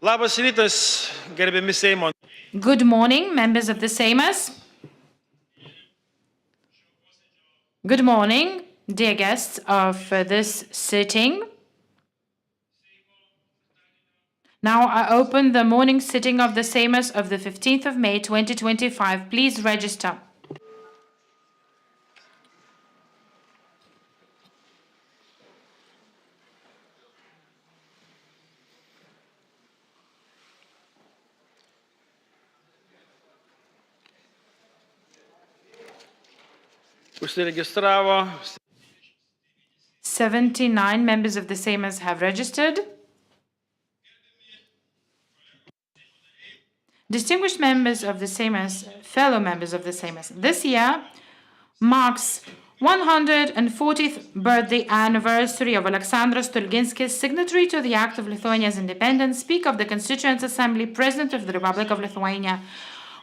Labas rytas, gerbiami Seimo. Good morning, members of the Seimas. Good morning, dear guests of this sitting. Now I open the morning sitting of the Seimas of the 15th of May 2025. Please register. Užsiregistravo 79 members of the Seimas have registered. Distinguished members of the Seimas, fellow members of the Seimas, this year marks 140th birthday anniversary of Aleksandro Stulginskis, signatory to the Act of Lithuania's Independence, Speaker of the Constituent Assembly, President of the Republic of Lithuania.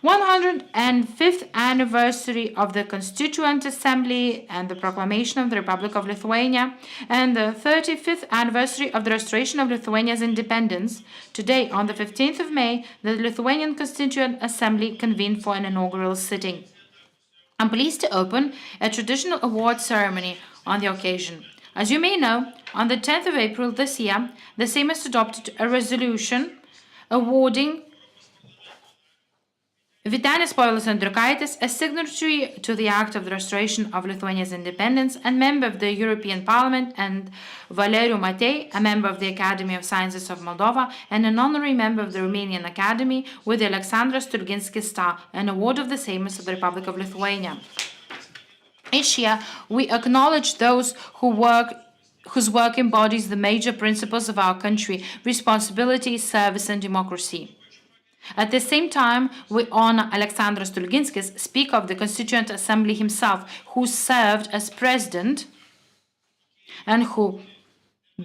105th anniversary of the Constituent Assembly and the Proclamation of the Republic of Lithuania, and the 35th anniversary of the restoration of Lithuania's independence. Today, on the 15th of May, the Lithuanian Constituent Assembly convened for an inaugural sitting. I'm pleased to open a traditional award ceremony on the occasion. As you may know, on the 10th of April this year, the Seimas adopted a resolution awarding Vytenis Povilas Andriukaitis, a signatory to the Act of the Restoration of Lithuania's Independence and member of the European Parliament, and Valeriu Matei, a member of the Academy of Sciences of Moldova and an honorary member of the Romanian Academy, with the Aleksandro Stulginskio Star, an award of the Seimas of the Republic of Lithuania. Each year, we acknowledge those whose work embodies the major principles of our country: responsibility, service, and democracy. At the same time, we honor Aleksandro Stulginskis, Speaker of the Constituent Assembly himself, who served as president and who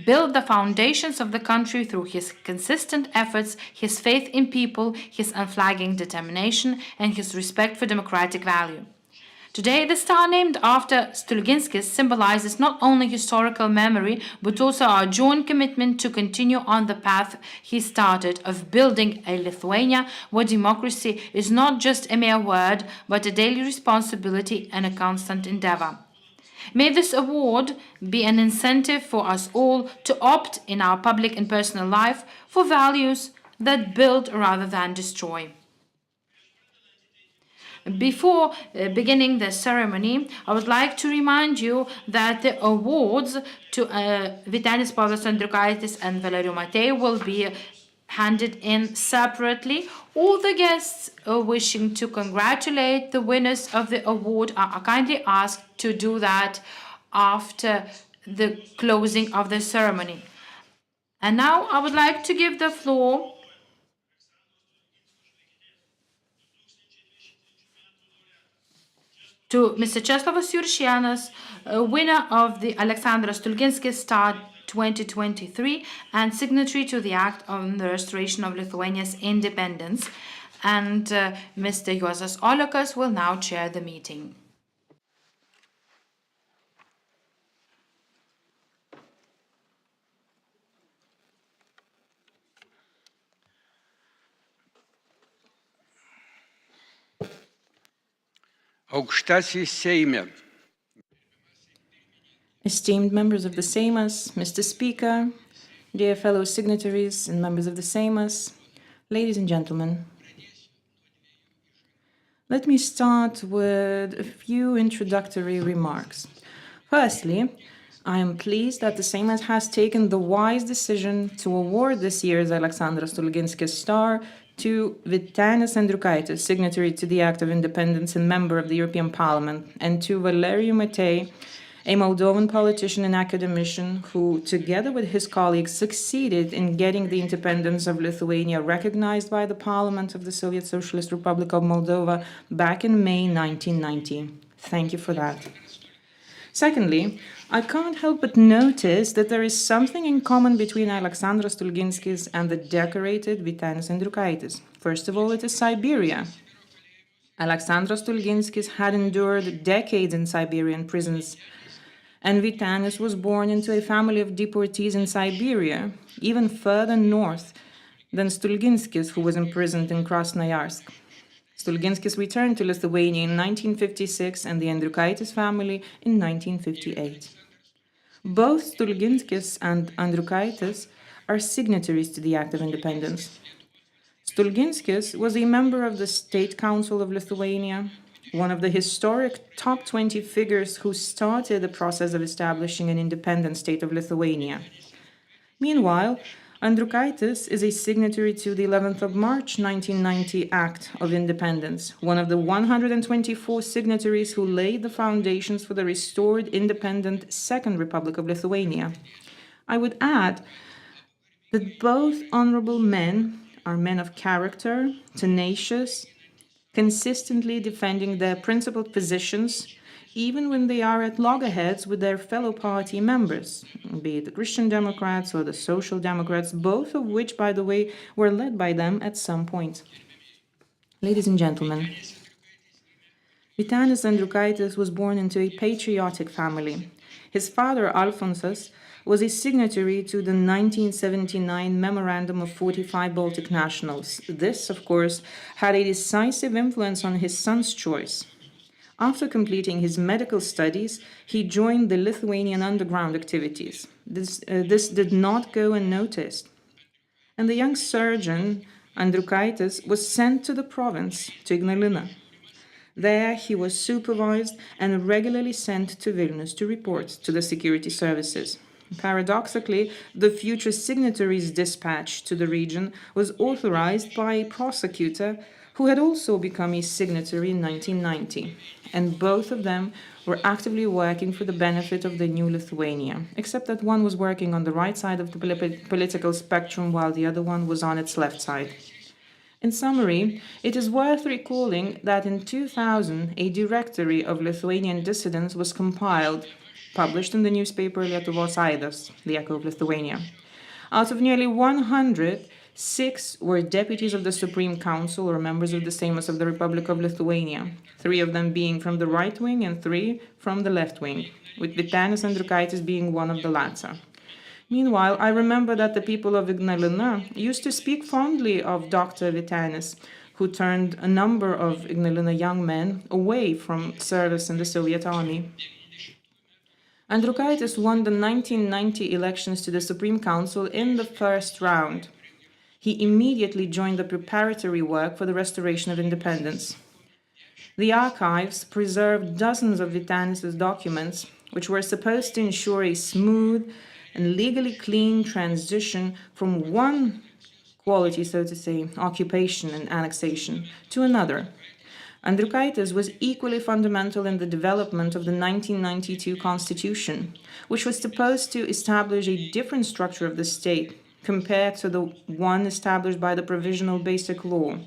built the foundations of the country through his consistent efforts, his faith in people, his unflagging determination, and his respect for democratic value. Today, the star named after Stulginskis symbolizes not only historical memory, but also our joint commitment to continue on the path he started of building a Lithuania where democracy is not just a mere word, but a daily responsibility and a constant endeavor. May this award be an incentive for us all to opt in our public and personal life for values that build rather than destroy. Before beginning the ceremony, I would like to remind you that the awards to Vytenis Povilas Andriukaitis and Valeriu Matei will be handed in separately. All the guests wishing to congratulate the winners of the award are kindly asked to do that after the closing of the ceremony. And now I would like to give the floor to Mr. Czeslavas Juršėnas, winner of the Aleksandro Stulginskio Star 2023 and signatory to the Act on the Restoration of Lithuania's Independence. And Mr. Juozas Olekas will now chair the meeting. Aukštasis Seime. Esteemed members of the Seimas, Mr. Speaker, dear fellow signatories and members of the Seimas, ladies and gentlemen. Let me start with a few introductory remarks. Firstly, I am pleased that the Seimas has taken the wise decision to award this year's Aleksandro Stulginskio Star to Vytenis Andriukaitis, signatory to the Act of Independence and member of the European Parliament, and to Valeriu Matei, a Moldovan politician and academician who, together with his colleagues, succeeded in getting the independence of Lithuania recognized by the Parliament of the Soviet Socialist Republic of Moldova back in May 1990. Thank you for that. Secondly, I can't help but notice that there is something in common between Aleksandro Stulginskis and the decorated Vytenis Andriukaitis. First of all, it is Siberia. Aleksandro Stulginskis had endured decades in Siberian prisons, and Vytenis was born into a family of deportees in Siberia, even further north then Stulginskis, who was imprisoned in Krasnoyarsk. Stulginskis returned to Lithuania in 1956 and the Andriukaitis family in 1958. Both Stulginskis and Andriukaitis are signatories to the Act of Independence. Stulginskis was a member of the State Council of Lithuania, one of the historic top 20 figures who started the process of establishing an independent state of Lithuania. Meanwhile, Andriukaitis is a signatory to the 11th of March 1990 Act of Independence, one of the 124 signatories who laid the foundations for the restored independent Second Republic of Lithuania. I would add that both honorable men are men of character, tenacious, consistently defending their principled positions, even when they are at loggerheads with their fellow party members, be it the Christian Democrats or the Social Democrats, both of which, by the way, were led by them at some point. Ladies and gentlemen, Vytenis Andriukaitis was born into a patriotic family. His father, Alfonsas, was a signatory to the 1979 Memorandum of 45 Baltic nationals. This, of course, had a decisive influence on his son's choice. After completing his medical studies, he joined the Lithuanian underground activities. This did not go unnoticed. And the young surgeon, Andriukaitis, was sent to the province, to Ignalina. There he was supervised and regularly sent to Vilnius to report to the security services. Paradoxically, the future signatory's dispatch to the region was authorized by a prosecutor who had also become a signatory in 1990, and both of them were actively working for the benefit of the new Lithuania, except that one was working on the right side of the political spectrum while the other one was on its left side. In summary, it is worth recalling that in 2000, a directory of Lithuanian dissidents was compiled, published in the newspaper Lietuvos Aidas, the Echo of Lithuania. Out of nearly 100, 6 were deputies of the Supreme Council or members of the Seimas of the Republic of Lithuania, 3 of them being from the right wing and 3 from the left wing, with Vytenis Andriukaitis being one of the latter. Meanwhile, I remember that the people of Ignalina used to speak fondly of Dr. Vytenis, who turned a number of Ignalina young men away from service in the Soviet army. Andriukaitis won the 1990 elections to the Supreme Council in the first round. He immediately joined the preparatory work for the restoration of independence. The archives preserved dozens of Vytenis' documents, which were supposed to ensure a smooth and legally clean transition from one quality, so to say, occupation and annexation, to another. Andriukaitis was equally fundamental in the development of the 1992 Constitution, which was supposed to establish a different structure of the state compared to the one established by the Provisional Basic Law.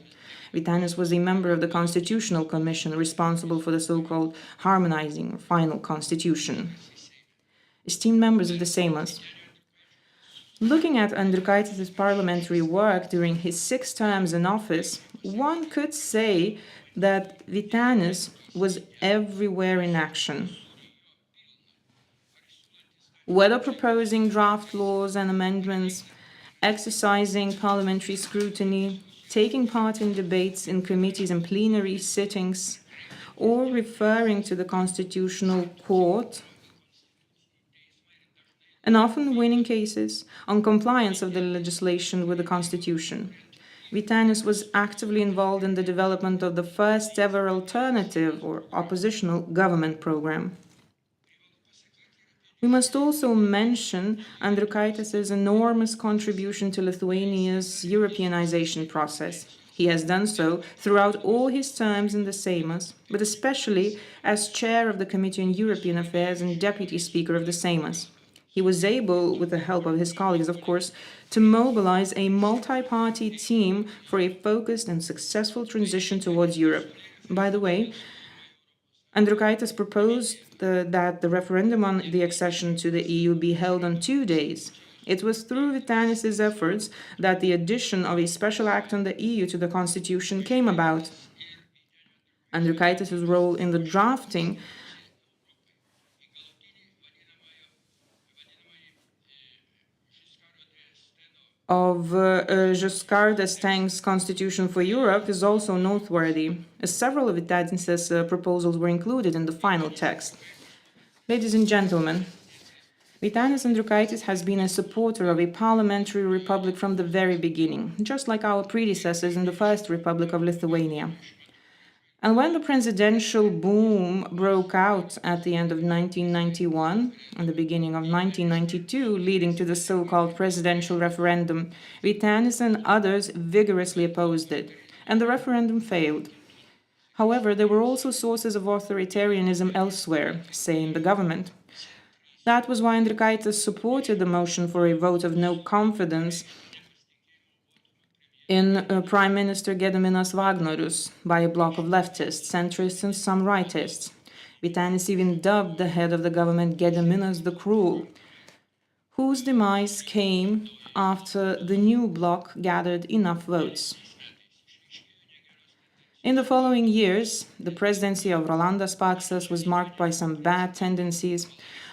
Vytenis was a member of the Constitutional Commission responsible for the so-called harmonizing final constitution. Esteemed members of the Seimas, looking at Andriukaitis' parliamentary work during his 6 terms in office, one could say that Vytenis was everywhere in action. Whether proposing draft laws and amendments, exercising parliamentary scrutiny, taking part in debates in committees and plenary sittings, or referring to the Constitutional Court, and often winning cases on compliance of the legislation with the Constitution. Vytenis was actively involved in the development of the first ever alternative or oppositional government program. We must also mention Andriukaitis' enormous contribution to Lithuania's Europeanization process. He has done so throughout all his terms in the Seimas, but especially as chair of the Committee on European Affairs and deputy speaker of the Seimas. He was able, with the help of his colleagues, of course, to mobilize a multi-party team for a focused and successful transition towards Europe. By the way, Andriukaitis proposed that the referendum on the accession to the EU be held on 2 days. It was through Vytenis' efforts that the addition of a special act on the EU to the Constitution came about. Andriukaitis' role in the drafting of Giscard d'Estaing's Constitution for Europe is also noteworthy, as several of Vytenis's proposals were included in the final text. Ladies and gentlemen, Vytenis Andriukaitis has been a supporter of a parliamentary republic from the very beginning, just like our predecessors in the First Republic of Lithuania. And when the presidential boom broke out at the end of 1991 and the beginning of 1992, leading to the so-called presidential referendum, Vytenis and others vigorously opposed it, and the referendum failed. However, there were also sources of authoritarianism elsewhere, say in the government. That was why Andriukaitis supported the motion for a vote of no confidence in Prime Minister Gediminas Vagnorius by a bloc of leftists, centrists, and some rightists. Vytenis even dubbed the head of the government Gediminas the Cruel, whose demise came after the new bloc gathered enough votes. In the following years, the presidency of Rolandas Paksas was marked by some bad tendencies.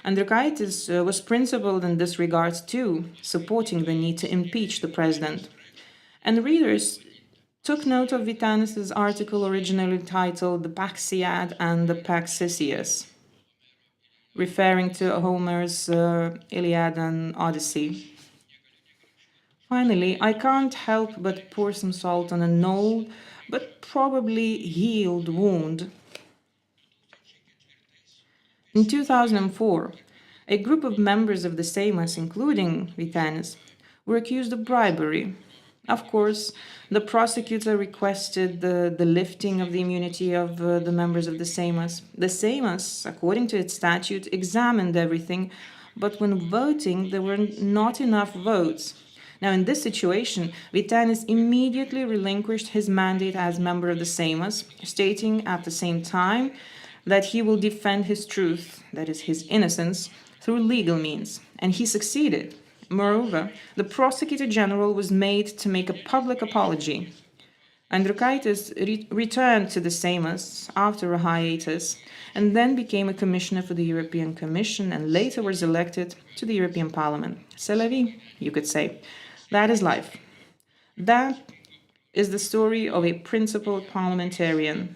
Andriukaitis was principled in this regard too, supporting the need to impeach the president. And readers took note of Vytenis's article originally titled The Paxiad and the Paxisius, referring to Homer's Iliad and Odyssey. Finally, I can't help but pour some salt on an old but probably healed wound. In 2004, a group of members of the Seimas, including Vytenis, were accused of bribery. Of course, the prosecutor requested the lifting of the immunity of the members of the Seimas. The Seimas, according to its statute, examined everything, but when voting, there were not enough votes. Now, in this situation, Vytenis immediately relinquished his mandate as member of the Seimas, stating at the same time that he will defend his truth, that is, his innocence, through legal means, and he succeeded. Moreover, the prosecutor general was made to make a public apology. Andriukaitis returned to the Seimas after a hiatus and then became a commissioner for the European Commission and later was elected to the European Parliament. C'est la vie, you could say. That is life. That is the story of a principled parliamentarian.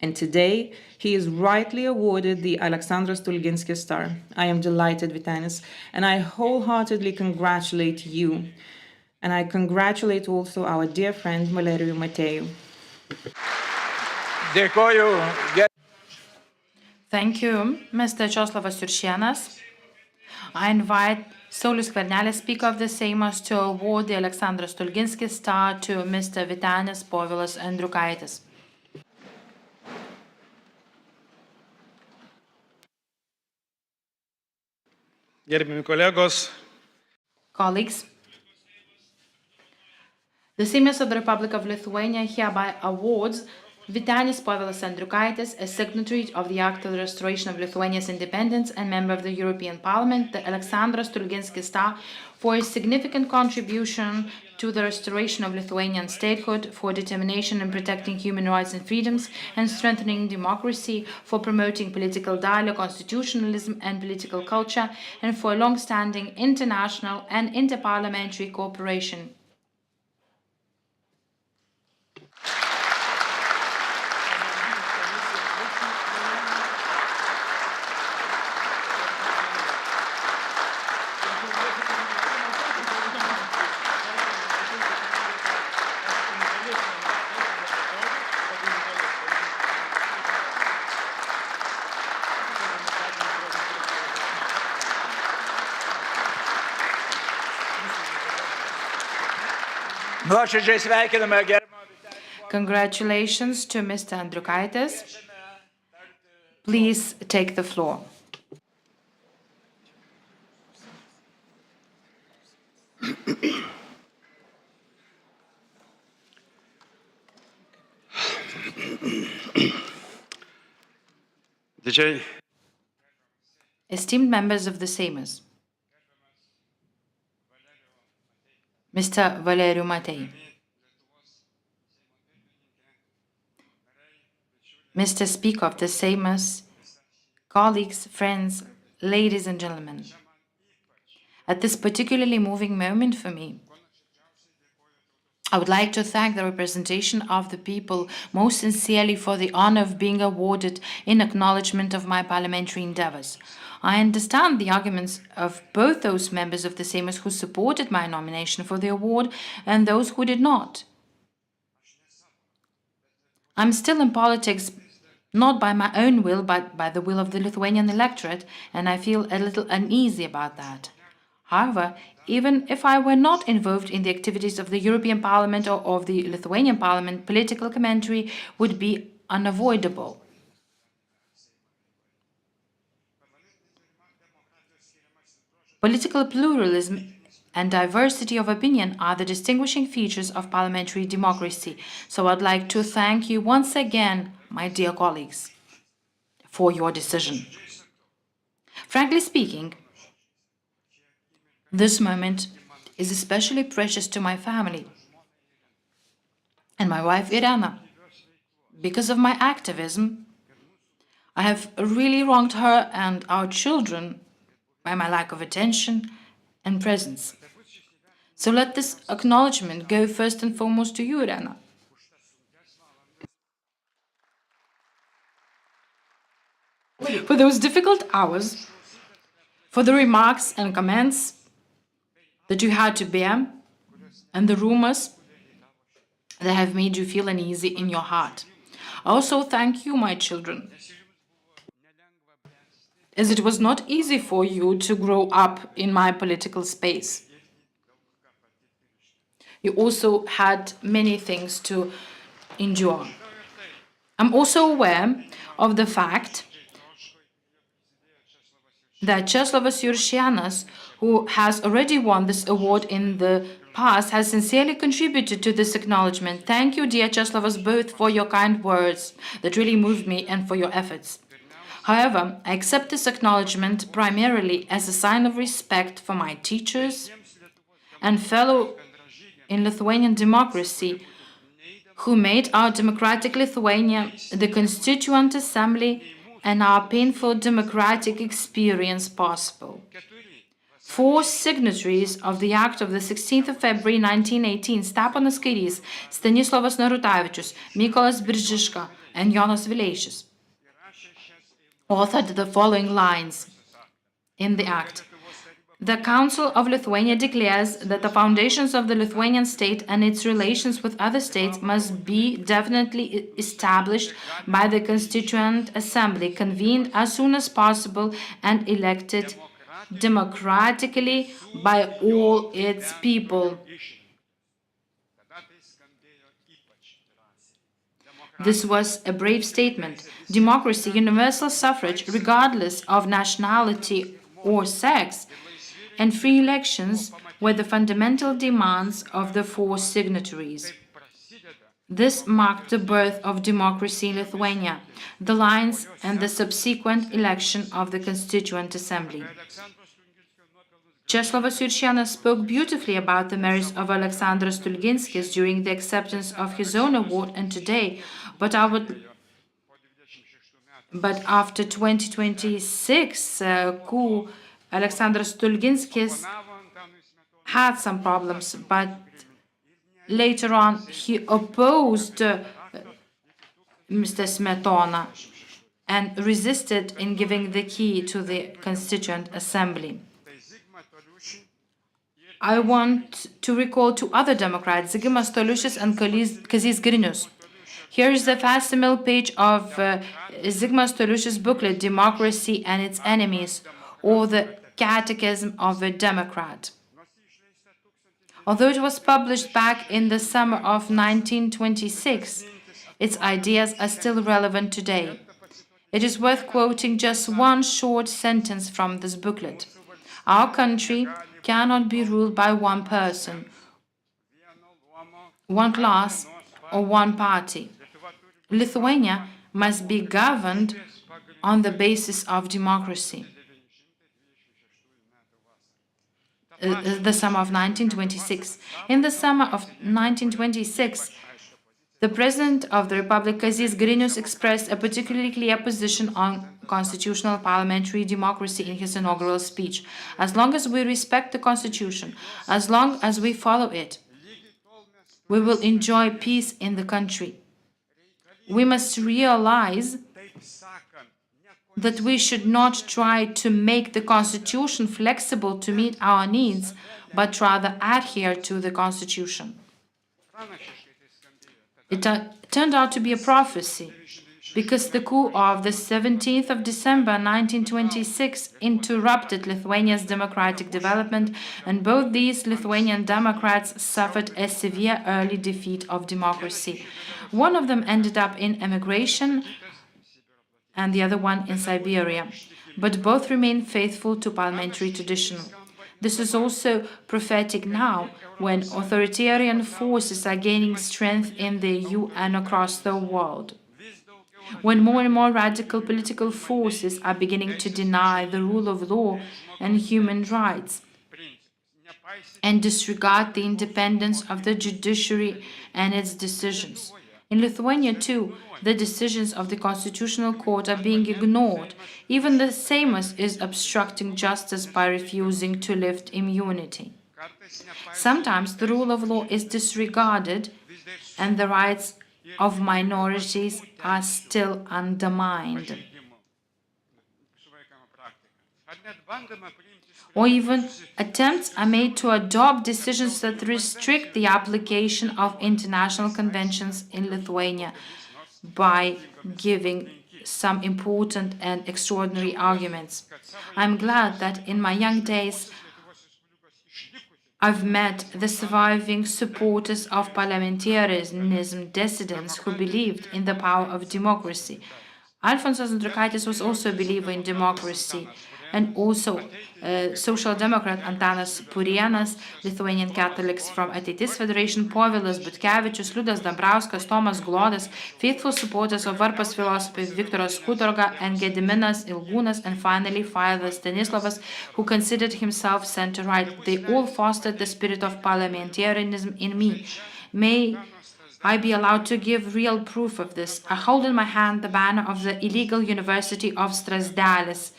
And today, he is rightly awarded the Aleksandro Stulginskio Star. I am delighted, Vytenis, and I wholeheartedly congratulate you. And I congratulate also our dear friend Valerijų Matėjų. Thank you, Mr. Česlavas Juršėnas. I invite Saulius Skvernelis, Speaker of the Seimas, to award the Aleksandro Stulginskio Star to Mr. Vytenis Povilas Andriukaitis. Gerbiami kolegos, Colleagues, the Seimas of the Republic of Lithuania hereby awards Vytenis Povilas Andriukaitis, a signatory of the Act of the Restoration of Lithuania's Independence and member of the European Parliament, the Aleksandro Stulginskio Star, for his significant contribution to the restoration of Lithuanian statehood, for determination in protecting human rights and freedoms and strengthening democracy, for promoting political dialogue, constitutionalism and political culture, and for long-standing international and interparliamentary cooperation. Congratulations to Mr. Andriukaitis. Please take the floor. Esteemed members of the Seimas, Mr. Valerijų Matėjų, Mr. Speaker of the Seimas, colleagues, friends, ladies and gentlemen, at this particularly moving moment for me, I would like to thank the representation of the people most sincerely for the honor of being awarded in acknowledgement of my parliamentary endeavors. I understand the arguments of both those members of the Seimas who supported my nomination for the award and those who did not. I'm still in politics not by my own will, but by the will of the Lithuanian electorate, and I feel a little uneasy about that. However, even if I were not involved in the activities of the European Parliament or of the Lithuanian Parliament, political commentary would be unavoidable. Political pluralism and diversity of opinion are the distinguishing features of parliamentary democracy. So I'd like to thank you once again, my dear colleagues, for your decision. Frankly speaking, this moment is especially precious to my family and my wife Irena. Because of my activism, I have really wronged her and our children by my lack of attention and presence. So let this acknowledgement go first and foremost to you, Irena. For those difficult hours, for the remarks and comments that you had to bear, and the rumors that have made you feel uneasy in your heart. I also thank you, my children, as it was not easy for you to grow up in my political space. You also had many things to endure. I'm also aware of the fact that Czeslavas Juršianas, who has already won this award in the past, has sincerely contributed to this acknowledgement. Thank you, dear Czeslavas, both for your kind words that really moved me and for your efforts. However, I accept this acknowledgement primarily as a sign of respect for my teachers and fellow in Lithuanian democracy who made our democratic Lithuania, the Constituent Assembly, and our painful democratic experience possible. 4 signatories of the act of the 16th of February 1918, Steponas Kairys, Stanislavas Narutavičius, Mykolas Biržiška, and Jonas Vileišis, authored the following lines in the act. The Council of Lithuania declares that the foundations of the Lithuanian state and its relations with other states must be definitely established by the Constituent Assembly, convened as soon as possible and elected democratically by all its people. This was a brave statement. Democracy, universal suffrage, regardless of nationality or sex, and free elections were the fundamental demands of the 4 signatories. This marked the birth of democracy in Lithuania, the lines and the subsequent election of the Constituent Assembly. Czeslavas Juršianas spoke beautifully about the merits of Aleksandro Stulginskis during the acceptance of his own award and today, but after 2026 coup, Aleksandras Stulginskis had some problems, but later on he opposed Mr. Smetona and resisted in giving the key to the Constituent Assembly. I want to recall 2 other Democrats, Zigmas Toliušis and Kazys Grinius. Here is the facsimile page of Zigmas Toliušis' booklet, Democracy and Its Enemies, or the Catechism of a Democrat. Although it was published back in the summer of 1926, its ideas are still relevant today. It is worth quoting just one short sentence from this booklet. Our country cannot be ruled by one person, one class, or one party. Lithuania must be governed on the basis of democracy. The summer of 1926. In the summer of 1926, the President of the Republic, Kazys Grinius, expressed a particularly clear position on constitutional parliamentary democracy in his inaugural speech. As long as we respect the Constitution, as long as we follow it, we will enjoy peace in the country. We must realize that we should not try to make the Constitution flexible to meet our needs, but rather adhere to the Constitution. It turned out to be a prophecy, because the coup of the 17th of December 1926 interrupted Lithuania's democratic development, and both these Lithuanian Democrats suffered a severe early defeat of democracy. One of them ended up in emigration, and the other one in Siberia, but both remain faithful to parliamentary tradition. This is also prophetic now, when authoritarian forces are gaining strength in the EU and across the world. When more and more radical political forces are beginning to deny the rule of law and human rights, and disregard the independence of the judiciary and its decisions. In Lithuania, too, the decisions of the Constitutional Court are being ignored. Even the Seimas is obstructing justice by refusing to lift immunity. Sometimes the rule of law is disregarded, and the rights of minorities are still undermined. Or even attempts are made to adopt decisions that restrict the application of international conventions in Lithuania by giving some important and extraordinary arguments. I'm glad that in my young days I've met the surviving supporters of parliamentarianism, dissidents who believed in the power of democracy. Alfonsas Andriukaitis was also a believer in democracy, and also Social Democrat Antanas Purienas, Lithuanian Catholics from Ateitis Federation, Povilas Butkevičius, Liudas Dambrauskas, Tomas Glodas, faithful supporters of Varpas philosophy Viktoras Kutorga and Gediminas Ilgūnas, and finally Father Stanislavas, who considered himself center-right. They all fostered the spirit of parliamentarianism in me. May I be allowed to give real proof of this. I hold in my hand the banner of the illegal University of Strazdėlis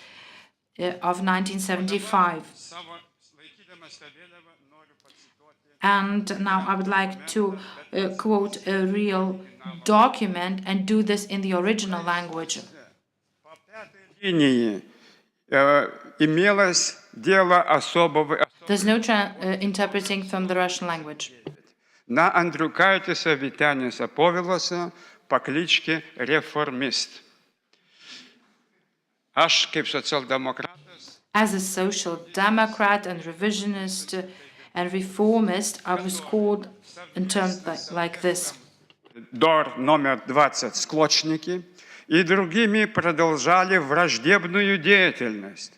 of 1975. And now I would like to quote a real document and do this in the original language. There's no interpreting from the Russian language. На Andriukaitėse Vytenėse Povilose по кличке Reformist. Aš kaip socialdemokratas. As a social democrat and revisionist and reformist, I was called in terms like this. Дор номер 20 склочники и другими продолжали враждебную деятельность.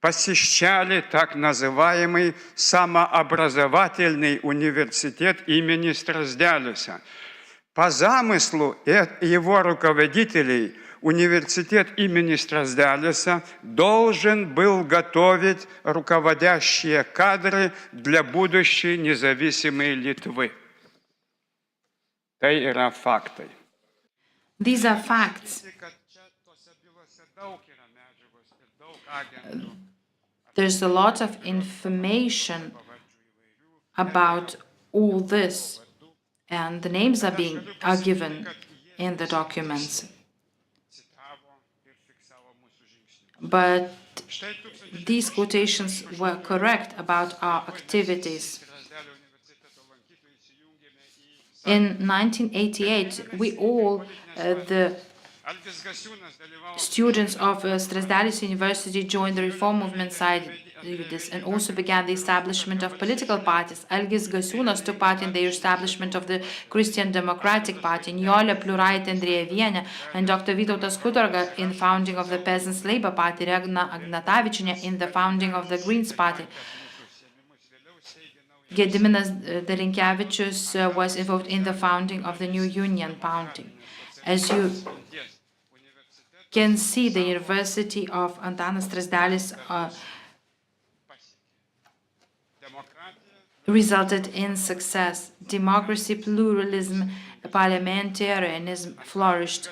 Посещали так называемый самообразовательный университет имени Strazdėliuose. По замыслу его руководителей университет имени Strazdėliuose должен был готовить руководящие кадры для будущей независимой Литвы. Tai yra faktai. These are facts. There's a lot of information about all this, and the names are given in the documents. But these quotations were correct about our activities. In 1988, we all, the students of Strazdėlis University, joined the reform movement side and also began the establishment of political parties. Algis Gasiūnas took part in the establishment of the Christian Democratic Party, Nijolė Pliuraitė Andrievienė and Dr. Vytautas Kutorga in the founding of the Peasants' Labour Party, Regna Agnatavičienė in the founding of the Greens Party. Gediminas Darinkevičius was involved in the founding of the New Union Party. As you can see, the University of Antanas Strazdėlis resulted in success. Democracy, pluralism, parliamentarianism flourished.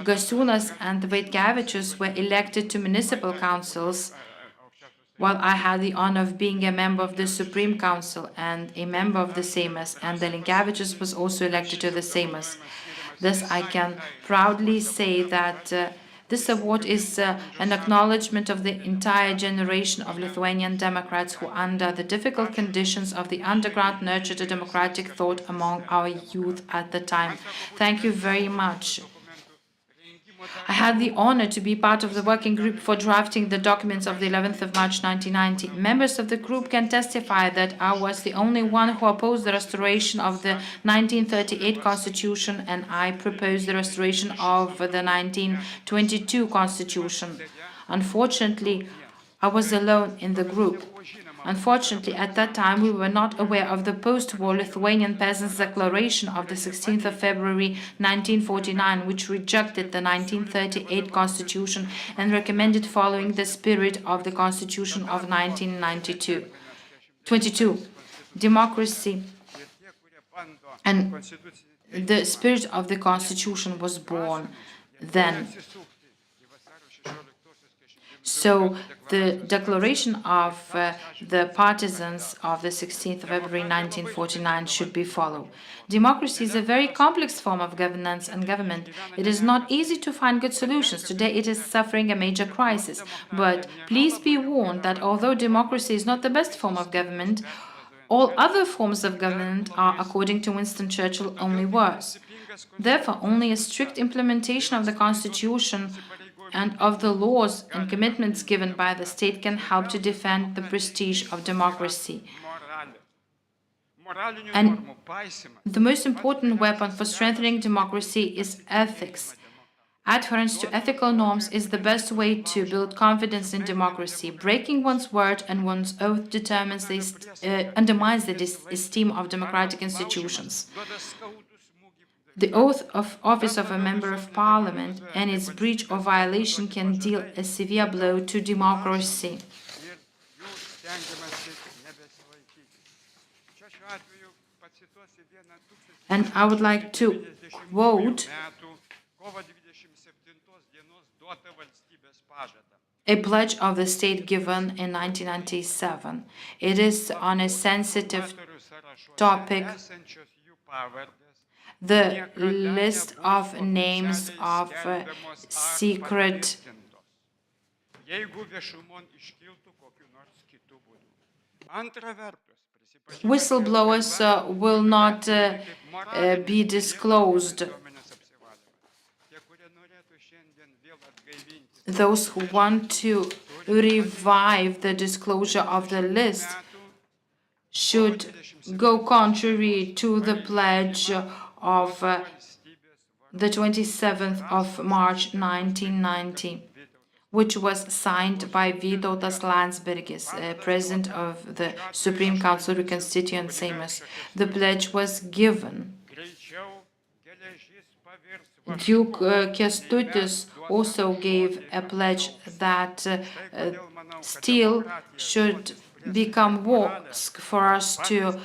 Gasiūnas and Vaitkevičius were elected to municipal councils while I had the honor of being a member of the Supreme Council and a member of the Seimas, and the Linkevičius was also elected to the Seimas. Thus, I can proudly say that this award is an acknowledgement of the entire generation of Lithuanian Democrats who, under the difficult conditions of the underground, nurtured a democratic thought among our youth at the time. Thank you very much. I had the honor to be part of the working group for drafting the documents of the 11th of March 1990. Members of the group can testify that I was the only one who opposed the restoration of the 1938 Constitution, and I proposed the restoration of the 1922 Constitution. Unfortunately, I was alone in the group. Unfortunately, at that time, we were not aware of the post-war Lithuanian Peasants' Declaration of the 16th of February 1949, which rejected the 1938 Constitution and recommended following the spirit of the Constitution of 1922. Democracy and the spirit of the Constitution was born then. So the declaration of the partisans of the 16th of February 1949 should be followed. Democracy is a very complex form of governance and government. It is not easy to find good solutions. Today it is suffering a major crisis. But please be warned that although democracy is not the best form of government, all other forms of government are, according to Winston Churchill, only worse. Therefore, only a strict implementation of the Constitution and of the laws and commitments given by the state can help to defend the prestige of democracy. And the most important weapon for strengthening democracy is ethics. Adherence to ethical norms is the best way to build confidence in democracy. Breaking one's word and one's oath undermines the esteem of democratic institutions. The oath of office of a member of parliament and its breach or violation can deal a severe blow to democracy. And I would like to quote a pledge of the state given in 1997. It is on a sensitive topic. The list of names of secret whistleblowers will not be disclosed. Those who want to revive the disclosure of the list should go contrary to the pledge of the 27th of March 1990, which was signed by Vytautas Landsbergis, President of the Supreme Council Reconstituent Seimas. The pledge was given. Duke Kęstutis also gave a pledge that steel should become wask for us to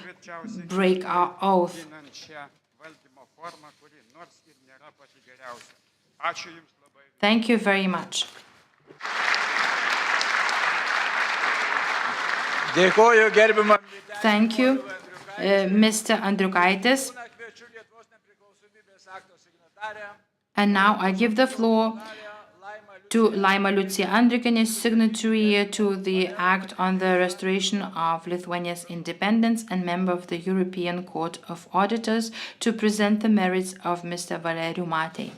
break our oath. Thank you very much. Thank you, Mr. Andriukaitis. And now I give the floor to Laima Liucija Andrikienė, signatory to the Act on the Restoration of Lithuania's Independence and member of the European Court of Auditors, to present the merits of Mr. Valeriu Matei.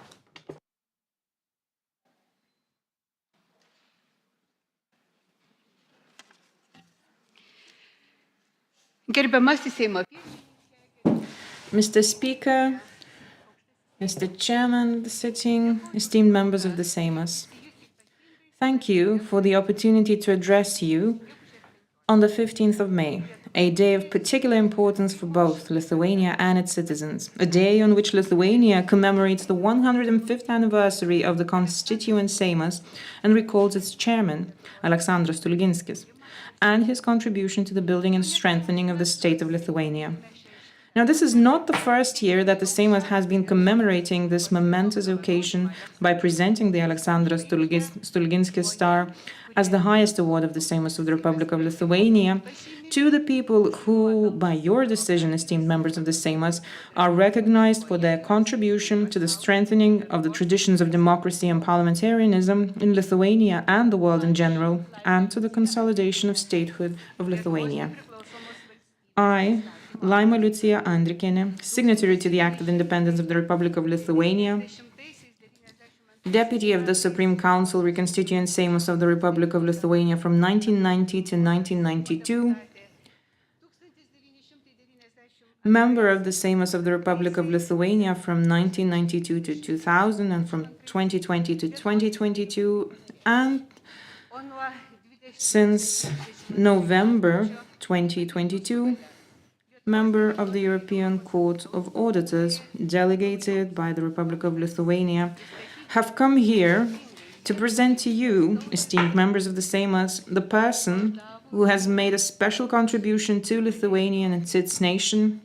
Mr. Speaker, Mr. Chairman of the sitting, esteemed members of the Seimas, thank you for the opportunity to address you on the 15th of May, a day of particular importance for both Lithuania and its citizens, a day on which Lithuania commemorates the 105th anniversary of the Constituent Seimas and recalls its chairman, Aleksandro Stulginskis, and his contribution to the building and strengthening of the state of Lithuania. Now, this is not the first year that the Seimas has been commemorating this momentous occasion by presenting the Aleksandro Stulginskio Star as the highest award of the Seimas of the Republic of Lithuania, to the people who, by your decision, esteemed members of the Seimas, are recognized for their contribution to the strengthening of the traditions of democracy and parliamentarianism in Lithuania and the world in general, and to the consolidation of statehood of Lithuania. I, Laima Liucija Andrikienė, signatory to the Act of Independence of the Republic of Lithuania, Deputy of the Supreme Council, Reconstituent Seimas of the Republic of Lithuania from 1990 to 1992, Member of the Seimas of the Republic of Lithuania from 1992 to 2000 and from 2020 to 2022, and since November 2022, Member of the European Court of Auditors, delegated by the Republic of Lithuania, have come here to present to you, esteemed members of the Seimas, the person who has made a special contribution to Lithuania and its nation.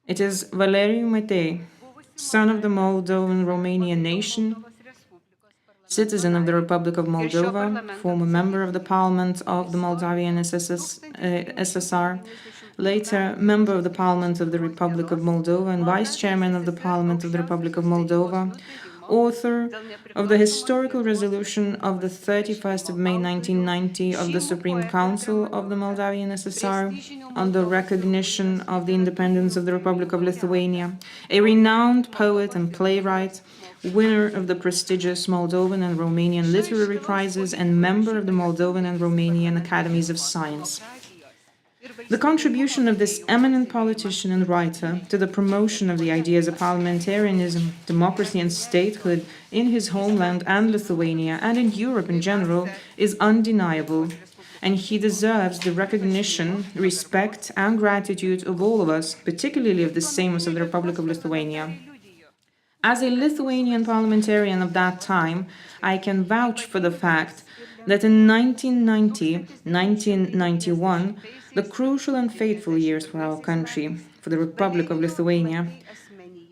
It is Valeriu Matei, son of the Moldovan Romanian nation, citizen of the Republic of Moldova, former member of the Parliament of the Moldavian SSR, later member of the Parliament of the Republic of Moldova and Vice Chairman of the Parliament of the Republic of Moldova, author of the historical resolution of the 31st of May 1990 of the Supreme Council of the Moldavian SSR on the recognition of the independence of the Republic of Lithuania, a renowned poet and playwright, winner of the prestigious Moldovan and Romanian literary prizes and member of the Moldovan and Romanian Academies of Science. The contribution of this eminent politician and writer to the promotion of the ideas of parliamentarianism, democracy and statehood in his homeland and Lithuania and in Europe in general is undeniable, and he deserves the recognition, respect and gratitude of all of us, particularly of the Seimas of the Republic of Lithuania. As a Lithuanian parliamentarian of that time, I can vouch for the fact that in 1990-1991, the crucial and fateful years for our country, for the Republic of Lithuania,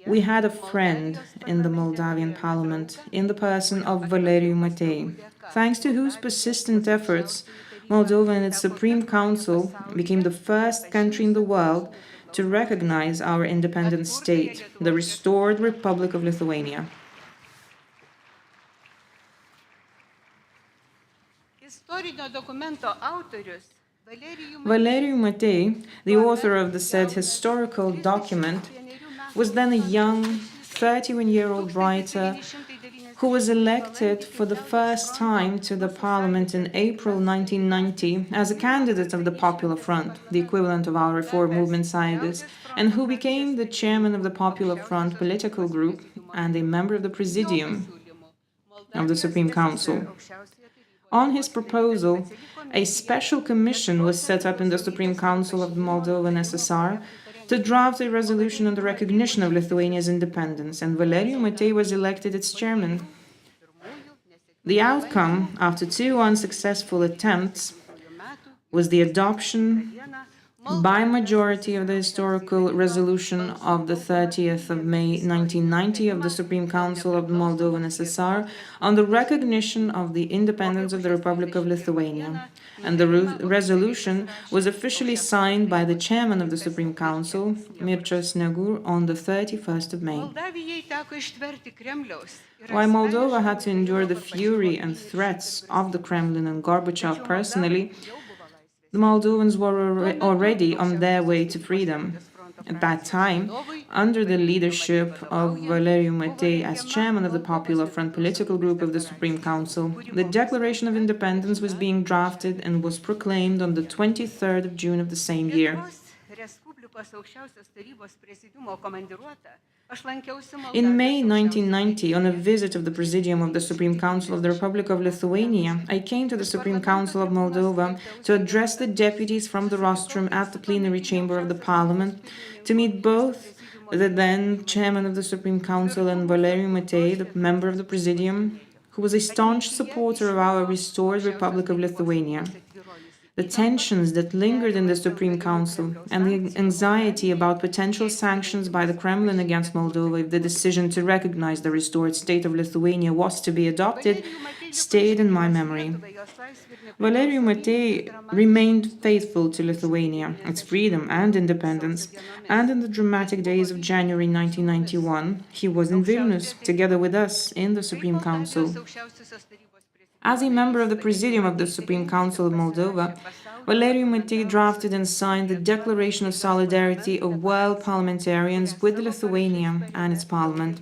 we had a friend in the Moldavian parliament in the person of Valeriu Matei, thanks to whose persistent efforts, Moldova and its Supreme Council became the first country in the world to recognize our independent state, the restored Republic of Lithuania. Valeriu Matei, the author of the said historical document, was then a young 31-year-old writer who was elected for the first time to the parliament in April 1990 as a candidate of the Popular Front, the equivalent of our reform movement Sąjūdis, and who became the chairman of the Popular Front political group and a member of the Presidium of the Supreme Council. On his proposal, a special commission was set up in the Supreme Council of the Moldovan SSR to draft a resolution on the recognition of Lithuania's independence, and Valeriu Matei was elected its chairman. The outcome, after 2 unsuccessful attempts, was the adoption by majority of the historical resolution of the 30th of May 1990 of the Supreme Council of the Moldovan SSR on the recognition of the independence of the Republic of Lithuania. And the resolution was officially signed by the chairman of the Supreme Council, Mircea Snegur, on the 31st of May. While Moldova had to endure the fury and threats of the Kremlin and Gorbachev personally, the Moldovans were already on their way to freedom. At that time, under the leadership of Valeriu Matei as chairman of the Popular Front political group of the Supreme Council, the Declaration of Independence was being drafted and was proclaimed on the 23rd of June of the same year. In May 1990, on a visit of the Presidium of the Supreme Council of the Republic of Lithuania, I came to the Supreme Council of Moldova to address the deputies from the rostrum at the plenary chamber of the Parliament, to meet both the then chairman of the Supreme Council and Valeriu Matei, the member of the Presidium, who was a staunch supporter of our restored Republic of Lithuania. The tensions that lingered in the Supreme Council and the anxiety about potential sanctions by the Kremlin against Moldova if the decision to recognize the restored state of Lithuania was to be adopted stayed in my memory. Valerijų Matei remained faithful to Lithuania, its freedom and independence, and in the dramatic days of January 1991, he was in Vilnius, together with us, in the Supreme Council. As a member of the Presidium of the Supreme Council of Moldova, Valerijų Matei drafted and signed the Declaration of Solidarity of World Parliamentarians with Lithuania and its parliament,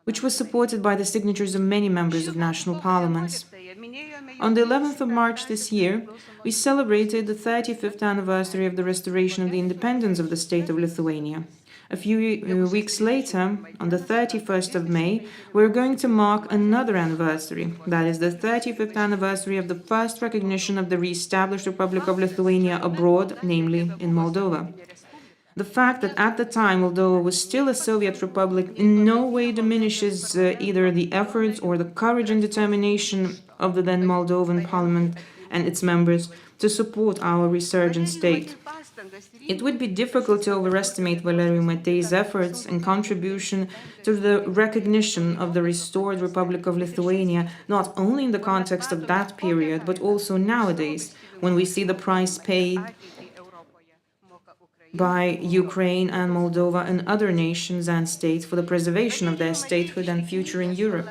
which was supported by the signatures of many members of national parliaments. On the 11th of March this year, we celebrated the 35th anniversary of the restoration of the independence of the state of Lithuania. A few weeks later, on the 31st of May, we're going to mark another anniversary. That is the 35th anniversary of the first recognition of the re-established Republic of Lithuania abroad, namely in Moldova. The fact that at the time Moldova was still a Soviet republic in no way diminishes either the efforts or the courage and determination of the then Moldovan parliament and its members to support our resurgent state. It would be difficult to overestimate Valerijų Matei's efforts and contribution to the recognition of the restored Republic of Lithuania, not only in the context of that period, but also nowadays, when we see the price paid by Ukraine and Moldova and other nations and states for the preservation of their statehood and future in Europe.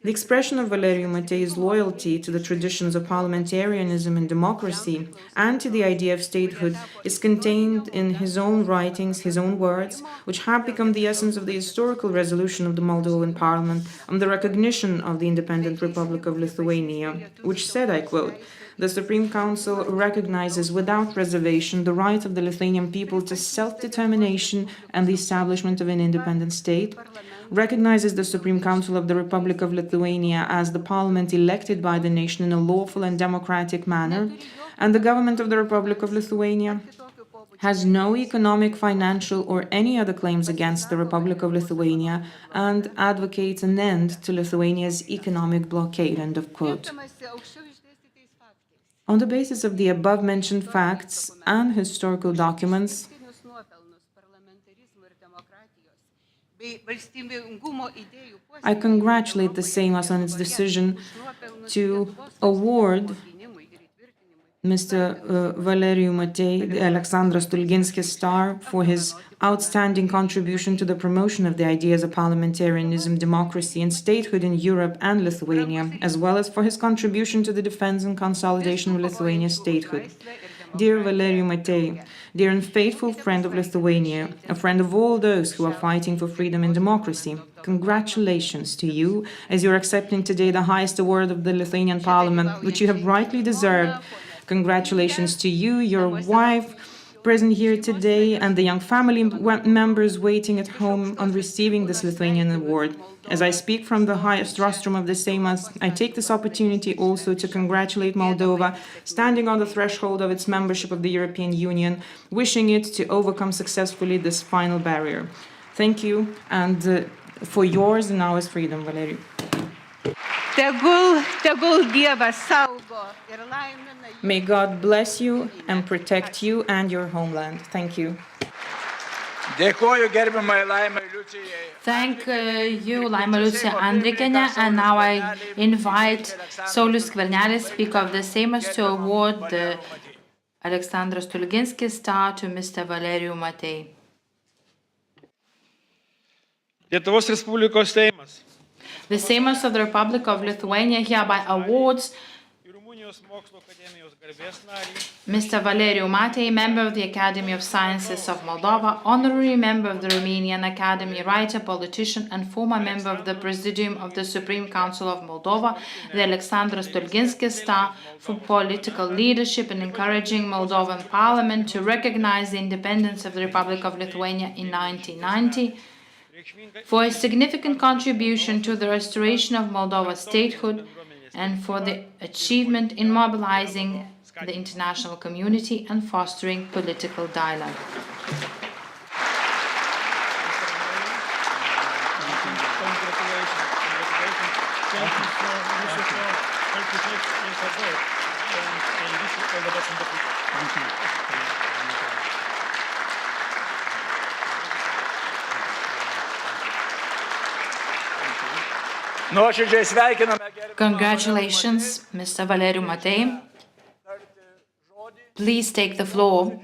The expression of Valerijų Matei's loyalty to the traditions of parliamentarianism and democracy and to the idea of statehood is contained in his own writings, his own words, which have become the essence of the historical resolution of the Moldovan parliament on the recognition of the independent Republic of Lithuania, which said, I quote, "The Supreme Council recognizes without reservation the right of the Lithuanian people to self-determination and the establishment of an independent state, recognizes the Supreme Council of the Republic of Lithuania as the parliament elected by the nation in a lawful and democratic manner, and the government of the Republic of Lithuania has no economic, financial, or any other claims against the Republic of Lithuania, and advocates an end to Lithuania's economic blockade." End of quote. On the basis of the above-mentioned facts and historical documents, I congratulate the Seimas on its decision to award Mr. Valerijų Matei the Aleksandro Stulginskio Star for his outstanding contribution to the promotion of the ideas of parliamentarianism, democracy, and statehood in Europe and Lithuania, as well as for his contribution to the defense and consolidation of Lithuania's statehood. Dear Valerijų Matei, dear and faithful friend of Lithuania, a friend of all those who are fighting for freedom and democracy, congratulations to you as you're accepting today the highest award of the Lithuanian Parliament, which you have rightly deserved. Congratulations to you, your wife, present here today, and the young family members waiting at home on receiving this Lithuanian award. As I speak from the highest rostrum of the Seimas, I take this opportunity also to congratulate Moldova, standing on the threshold of its membership of the European Union, wishing it to overcome successfully this final barrier. Thank you, and for yours and ours freedom, Valerijų. May God bless you and protect you and your homeland. Thank you. Thank you, Laima Liucija Andrikienė, and now I invite Saulius Skvernelis, Speaker of the Seimas, to award the Aleksandro Stulginskio Star to Mr. Valerijų Matei. Lietuvos Respublikos Seimas. The Seimas of the Republic of Lithuania hereby awards Mr. Valerijų Matei, member of the Academy of Sciences of Moldova, honorary member of the Romanian Academy, writer, politician, and former member of the Presidium of the Supreme Council of Moldova, the Aleksandro Stulginskio Star, for political leadership in encouraging Moldovan Parliament to recognize the independence of the Republic of Lithuania in 1990, for a significant contribution to the restoration of Moldova's statehood, and for the achievement in mobilizing the international community and fostering political dialogue. Nuoširdžiai sveikiname Congratulations, Mr. Valeriu Matei. Please take the floor.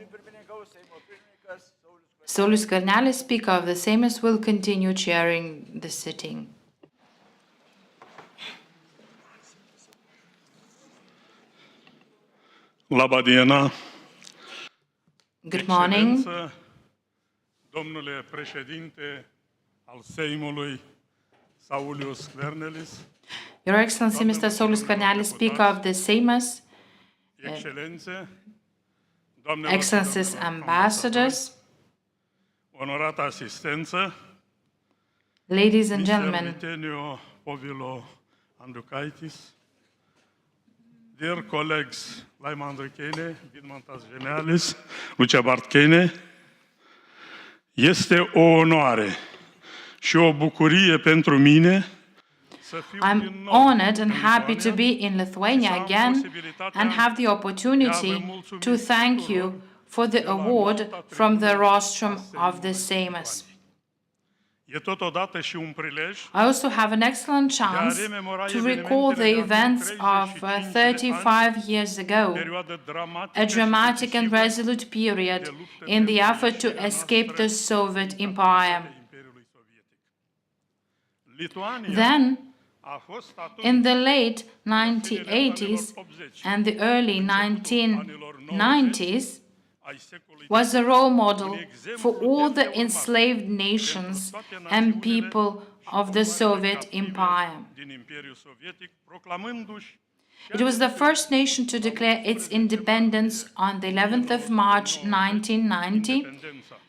Saulius Skvernelis, Speaker of the Seimas, will continue chairing the sitting. Labą dieną. Good morning. Excelență, domnule președinte al Seimului, Saulius Skvernelis, Your Excellency, Mr. Saulius Skvernelis, Speaker of the Seimas, excelențe, doamnelor și Excellencies, domnilor ambassadors, onorată asistență, ladies and Mr. gentlemen, Vytenio Povilo Andriukaitis, dear colleagues, Laima Andriukene, Vidmantas Žemelis, Lucia Bartkene, este o onoare și o bucurie pentru mine să fiu din I'm nou honored and în happy to Lituania be in Lithuania again and have the opportunity to thank you for the award from the rostrum of the Seimas. E totodată și un prilej I also have an excellent chance to recall the events of 35 years ago, perioadă dramatică a și dramatic and decisivă resolute period in the effort to escape the Soviet Empire. Imperiului Sovietic. Lituania Then, a fost atunci in the late 1980s and the early 1990s, ai secolului was a role model for all the enslaved nations and people of the Soviet Empire. din Imperiul Sovietic, proclamându-și It was the first nation to declare its independence on the 11th of March 1990, independența.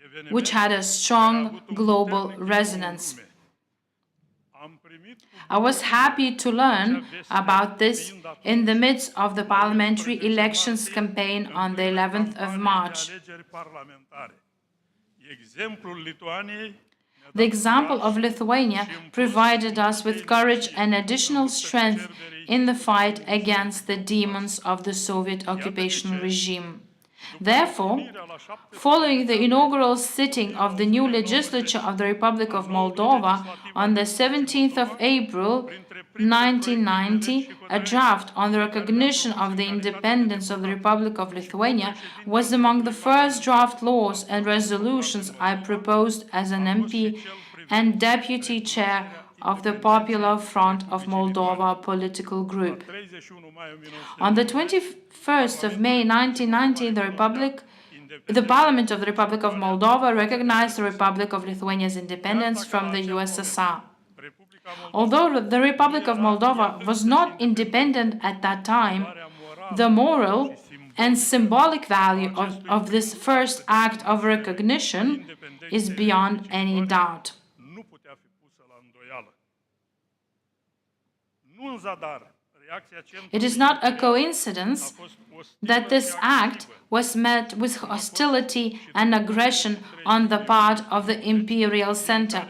Eveniment which had a strong global resonance. am primit cu I was happy to learn about this in the midst of the parliamentary elections campaign on the 11th of March. alegeri parlamentare. Exemplul Lituaniei The example of Lithuania provided us with courage and additional strength in the fight against the demons of the Soviet occupation regime. Therefore, following the inaugural sitting of the new legislature of the Republic of Moldova on the 17th of April 1990, a draft on the recognition of the independence of the Republic of Lithuania was among the first draft laws and resolutions I proposed as an MP and deputy chair of the Popular Front of Moldova political group. 31 mai 1990 On the 21st of May 1990, the Parliament of the Republic of Moldova recognized the Republic of Lithuania's independence from the USSR. Although the Republic of Moldova was not independent at that time, the moral and symbolic value of this first act of recognition is beyond any doubt. nu putea fi pusă la îndoială. Nu în zadar, reacția It is not a coincidence that this act was met with hostility and aggression on the part of the imperial center.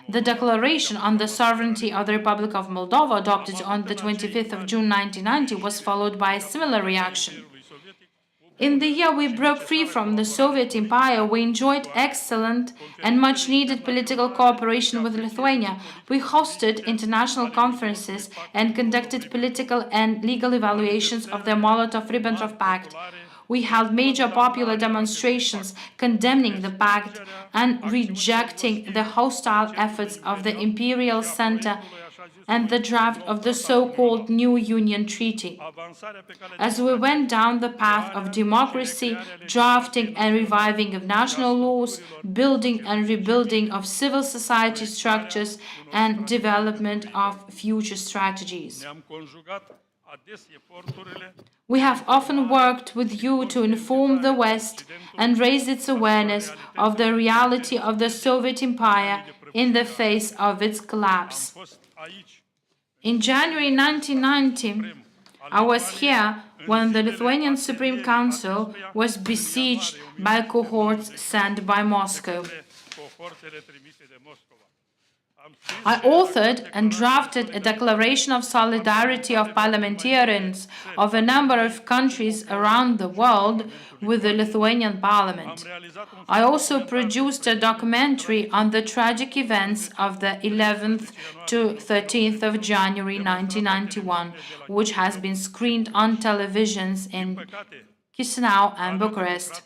The declaration on the sovereignty of the Republic of Moldova, adopted on the 25th of June 1990, was followed by a similar reaction. In the year we broke free from the Soviet Empire, we enjoyed excellent and much needed political cooperation with Lithuania. We hosted international conferences and conducted political and legal evaluations of the Molotov-Ribbentrop Pact. We held major popular demonstrations condemning the pact and rejecting the hostile efforts of the Imperial Center and the draft of the so-called New Union Treaty. As we went down the path of democracy, drafting and reviving of national laws, building and rebuilding of civil society structures, and development of future strategies. ne-am conjugat ades eforturile We have often worked with you to inform the West and raise its awareness of the reality of the Soviet Empire in the face of its collapse. fost aici In January 1990, I was here when the Lithuanian Supreme Council was besieged by cohorts sent by Moscow. cu forțele trimise de Moscova. I authored and drafted a declaration of solidarity of parliamentarians of a number of countries around the world with the Lithuanian parliament. I also produced a documentary on the tragic events of the 11th to 13th of January 1991, which has been screened on televisions in Chisinau and Bucharest.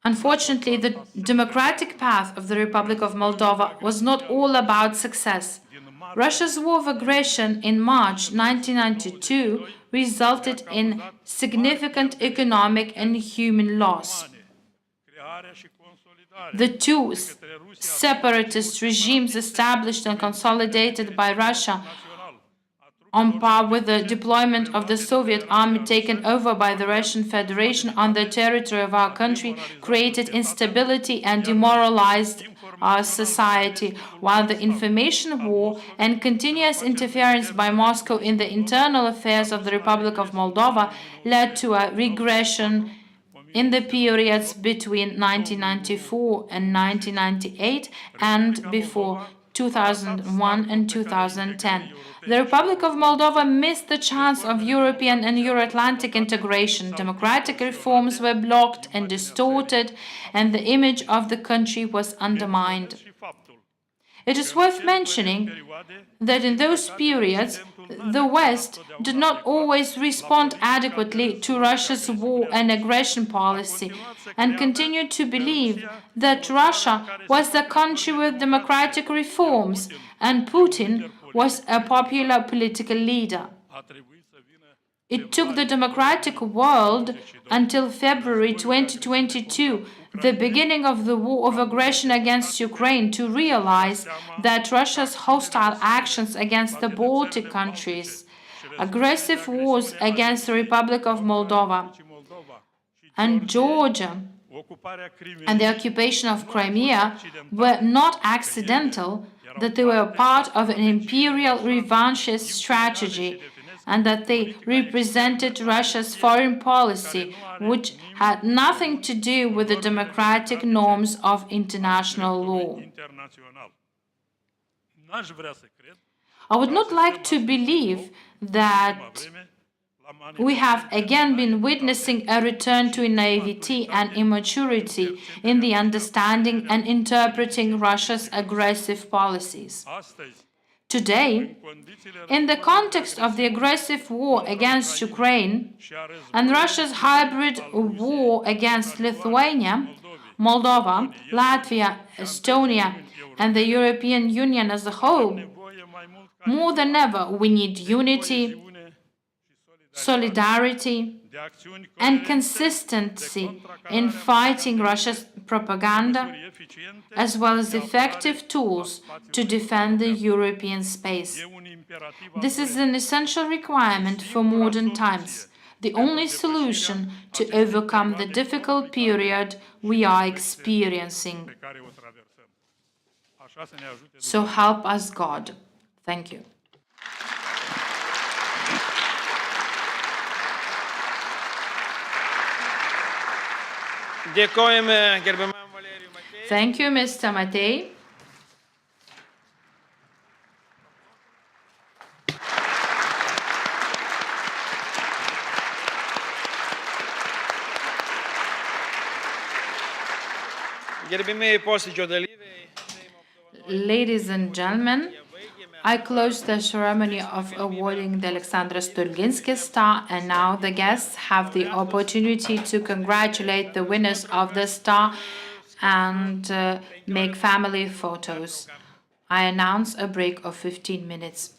Unfortunately, the democratic path of the Republic of Moldova was not all about success. Russia's war of aggression in March 1992 resulted in significant economic and human loss. The two separatist regimes established and consolidated by Russia, on par with the deployment of the Soviet army taken over by the Russian Federation on the territory of our country, created instability and demoralized our society, while the information war and continuous interference by Moscow in the internal affairs of the Republic of Moldova led to a regression in the periods between 1994 and 1998 and before 2001 and 2010. The Republic of Moldova missed the chance of European and Euro-Atlantic integration. Democratic reforms were blocked and distorted, and the image of the country was undermined. It is worth mentioning that in those periods, the West did not always respond adequately to Russia's war and aggression policy and continued to believe that Russia was a country with democratic reforms and Putin was a popular political leader. It took the democratic world until February 2022, the beginning of the war of aggression against Ukraine, to realize that Russia's hostile actions against the Baltic countries, aggressive wars against the Republic of Moldova and Georgia, and the occupation of Crimea were not accidental, that they were part of an imperial revanchist strategy, and that they represented Russia's foreign policy, which had nothing to do with the democratic norms of international law. I would not like to believe that we have again been witnessing a return to naivety and immaturity in the understanding and interpreting Russia's aggressive policies. Today, in the context of the aggressive war against Ukraine and Russia's hybrid war against Lithuania, Moldova, Latvia, Estonia, and the European Union as a whole, more than ever we need unity, solidarity, and consistency in fighting Russia's propaganda, as well as effective tools to defend the European space. This is an essential requirement for modern times, the only solution to overcome the difficult period we are experiencing. So help us God. Thank you. Dėkojame gerbiamam Valerijui Matėjui. Thank you, Mr. Matei. Gerbimieji posėdžio dalyviai, Ladies and gentlemen, I close the ceremony of awarding the Aleksandro Stulginskio Star, and now the guests have the opportunity to congratulate the winners of the star and make family photos. I announce a break of 15 minutes.